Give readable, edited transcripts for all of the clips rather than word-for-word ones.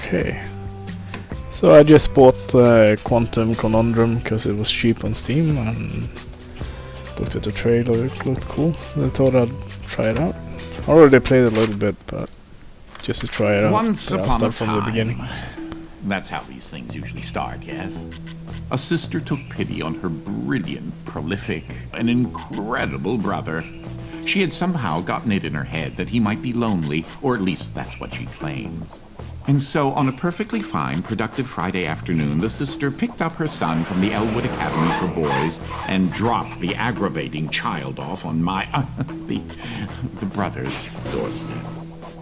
Okay. So I just bought Quantum Conundrum because it was cheap on Steam and looked at the trailer, it looked cool. I thought I'd try it out. I already played a little bit, but just to try it out. Once upon a start from the beginning. That's how these things usually start, yes? A sister took pity on her brilliant, prolific, and incredible brother. She had somehow gotten it in her head that he might be lonely, or at least that's what she claims. And so, on a perfectly fine, productive Friday afternoon, the sister picked up her son from the Elwood Academy for Boys and dropped the aggravating child off on the brother's doorstep.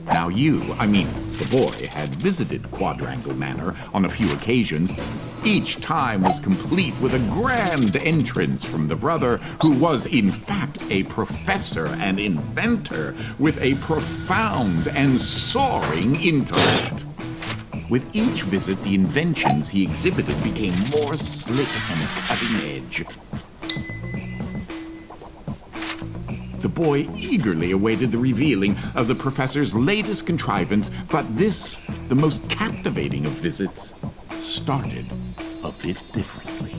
Now the boy had visited Quadrangle Manor on a few occasions. Each time was complete with a grand entrance from the brother, who was in fact a professor and inventor with a profound and soaring intellect. With each visit, the inventions he exhibited became more slick and cutting edge. The boy eagerly awaited the revealing of the professor's latest contrivance, but this, the most captivating of visits, started a bit differently.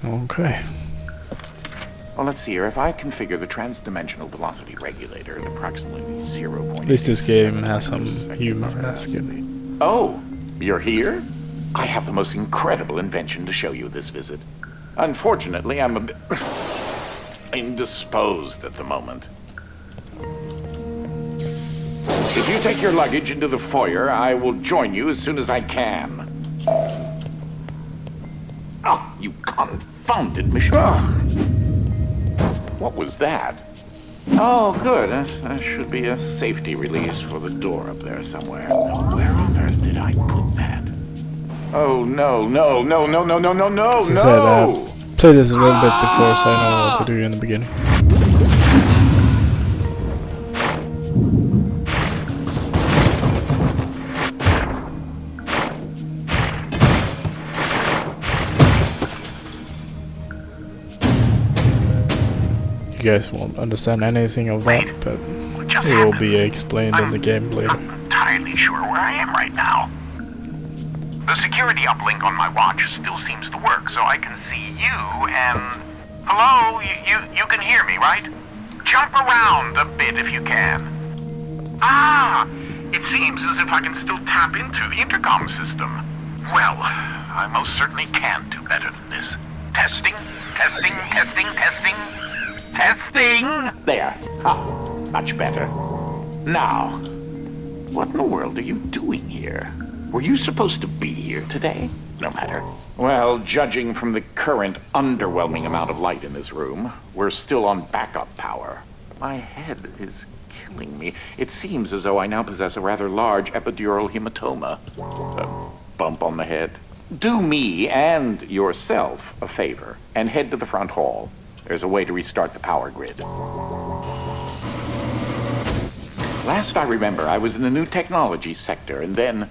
Okay. Well, let's see here. If I configure the trans-dimensional velocity regulator at approximately 0.8... At least this game has some humor. That's good. Oh, you're here? I have the most incredible invention to show you this visit. Unfortunately, I'm a bit indisposed at the moment. If you take your luggage into the foyer, I will join you as soon as I can. Oh, you confounded machine. What was that? Oh, good. That should be a safety release for the door up there somewhere. Where on earth did I put that? Oh, no. As I said, played this a little bit before, so I know what to do in the beginning. You guys won't understand anything of that, but it will be explained in the game later. I'm not entirely sure where I am right now. The security uplink on my watch still seems to work, so I can see you and... Hello? You can hear me, right? Jump around a bit if you can. Ah! It seems as if I can still tap into the intercom system. Well, I most certainly can do better than this. Testing. There. Much better. Now, what in the world are you doing here? Were you supposed to be here today? No matter. Well, judging from the current underwhelming amount of light in this room, we're still on backup power. My head is killing me. It seems as though I now possess a rather large epidural hematoma. A bump on the head. Do me and yourself a favor and head to the front hall. There's a way to restart the power grid. Last I remember, I was in the new technology sector, and then...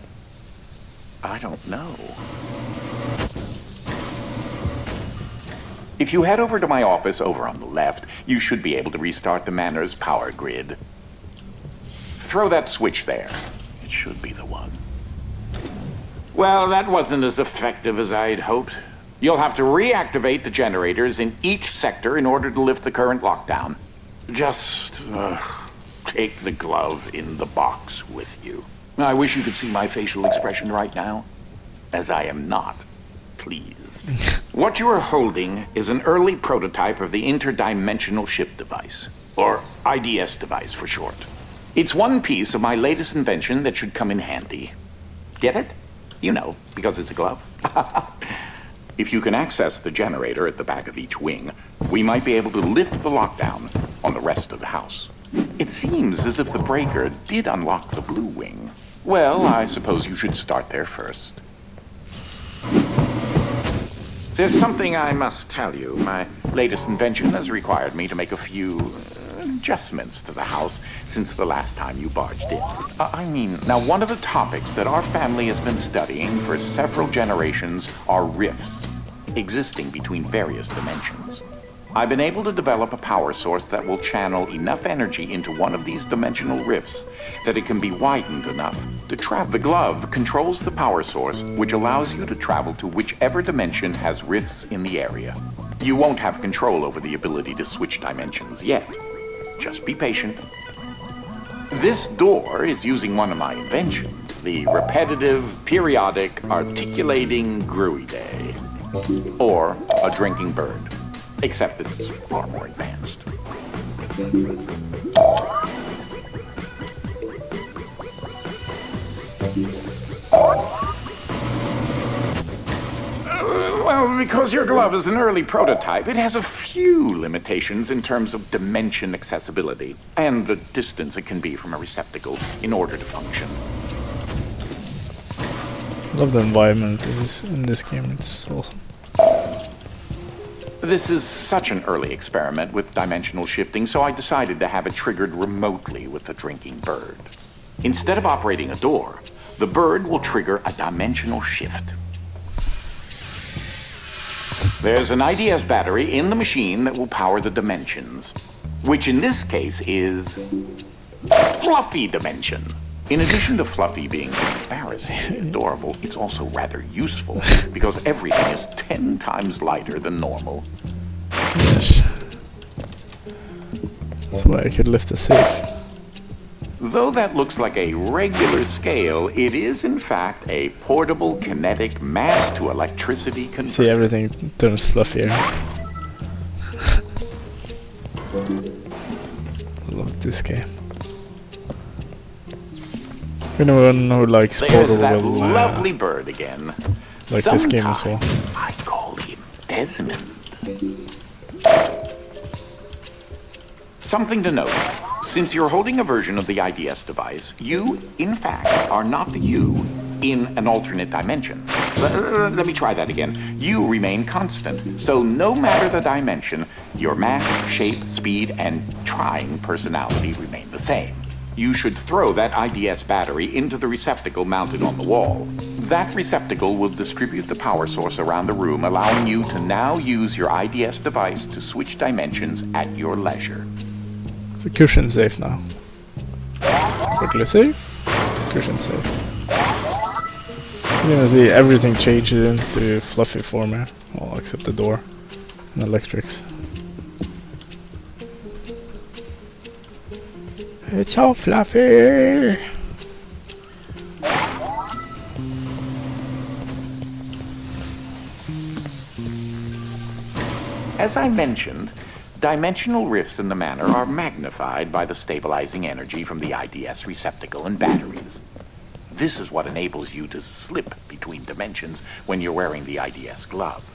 I don't know. If you head over to my office over on the left, you should be able to restart the manor's power grid. Throw that switch there. It should be the one. Well, that wasn't as effective as I'd hoped. You'll have to reactivate the generators in each sector in order to lift the current lockdown. Just take the glove in the box with you. I wish you could see my facial expression right now, as I am not pleased. What you are holding is an early prototype of the interdimensional ship device, or IDS device for short. It's one piece of my latest invention that should come in handy. Get it? You know, because it's a glove. If you can access the generator at the back of each wing, we might be able to lift the lockdown on the rest of the house. It seems as if the breaker did unlock the blue wing. Well, I suppose you should start there first. There's something I must tell you. My latest invention has required me to make a few adjustments to the house since the last time you barged in. Now one of the topics that our family has been studying for several generations are rifts existing between various dimensions. I've been able to develop a power source that will channel enough energy into one of these dimensional rifts that it can be widened enough to travel. The glove controls the power source, which allows you to travel to whichever dimension has rifts in the area. You won't have control over the ability to switch dimensions yet. Just be patient. This door is using one of my inventions, the repetitive, periodic, articulating gruidae, or a drinking bird, except that it's far more advanced. Well, because your glove is an early prototype, it has a few limitations in terms of dimension accessibility and the distance it can be from a receptacle in order to function. Love the environment in this game, it's awesome. This is such an early experiment with dimensional shifting, so I decided to have it triggered remotely with the drinking bird. Instead of operating a door, the bird will trigger a dimensional shift. There's an IDS battery in the machine that will power the dimensions, which in this case is Fluffy Dimension. In addition to Fluffy being embarrassingly adorable, it's also rather useful because everything is 10 times lighter than normal. Yes. That's why I could lift a safe. Though that looks like a regular scale, it is in fact a portable kinetic mass to electricity converter. See, everything turns fluffier. Love this game. Anyone who likes There's Portal that will lovely bird again. like this game as well. Sometimes I call him Desmond. Something to note. Since you're holding a version of the IDS device, you, in fact, are not the you in an alternate dimension. Let me try that again. You remain constant, so no matter the dimension, your mass, shape, speed, and trying personality remain the same. You should throw that IDS battery into the receptacle mounted on the wall. That receptacle will distribute the power source around the room, allowing you to now use your IDS device to switch dimensions at your leisure. The cushion safe now. Quickly safe. Cushion safe. You're gonna see everything changes into fluffy form here. Well, except the door and electrics. It's all fluffy! As I mentioned, dimensional rifts in the manor are magnified by the stabilizing energy from the IDS receptacle and batteries. This is what enables you to slip between dimensions when you're wearing the IDS glove.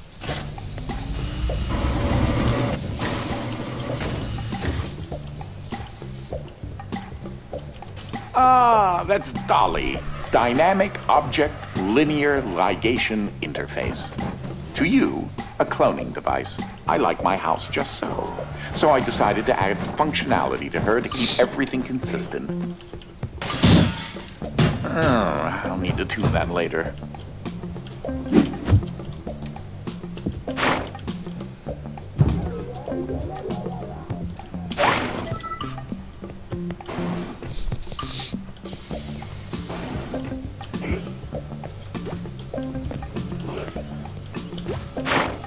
Ah, that's Dolly, Dynamic Object Linear Ligation Interface. To you, a cloning device. I like my house just so. So I decided to add functionality to her to keep everything consistent. I'll need to tune that later.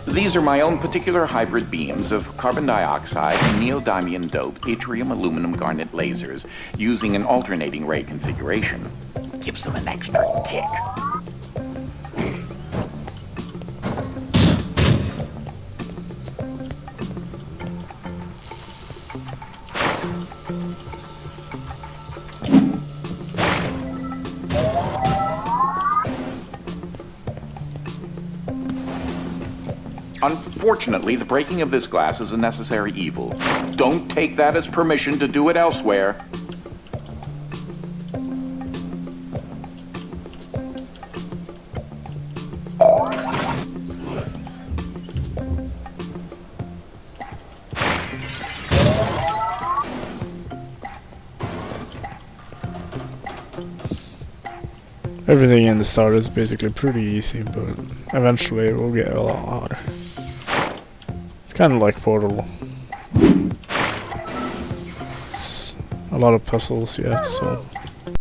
These are my own particular hybrid beams of carbon dioxide and neodymium doped yttrium aluminum garnet lasers using an alternating ray configuration. Gives them an extra kick. Unfortunately, the breaking of this glass is a necessary evil. Don't take that as permission to do it elsewhere. Everything in the start is basically pretty easy, but eventually it will get a lot harder. It's Kind of like Portal. It's a lot of puzzles you have to solve.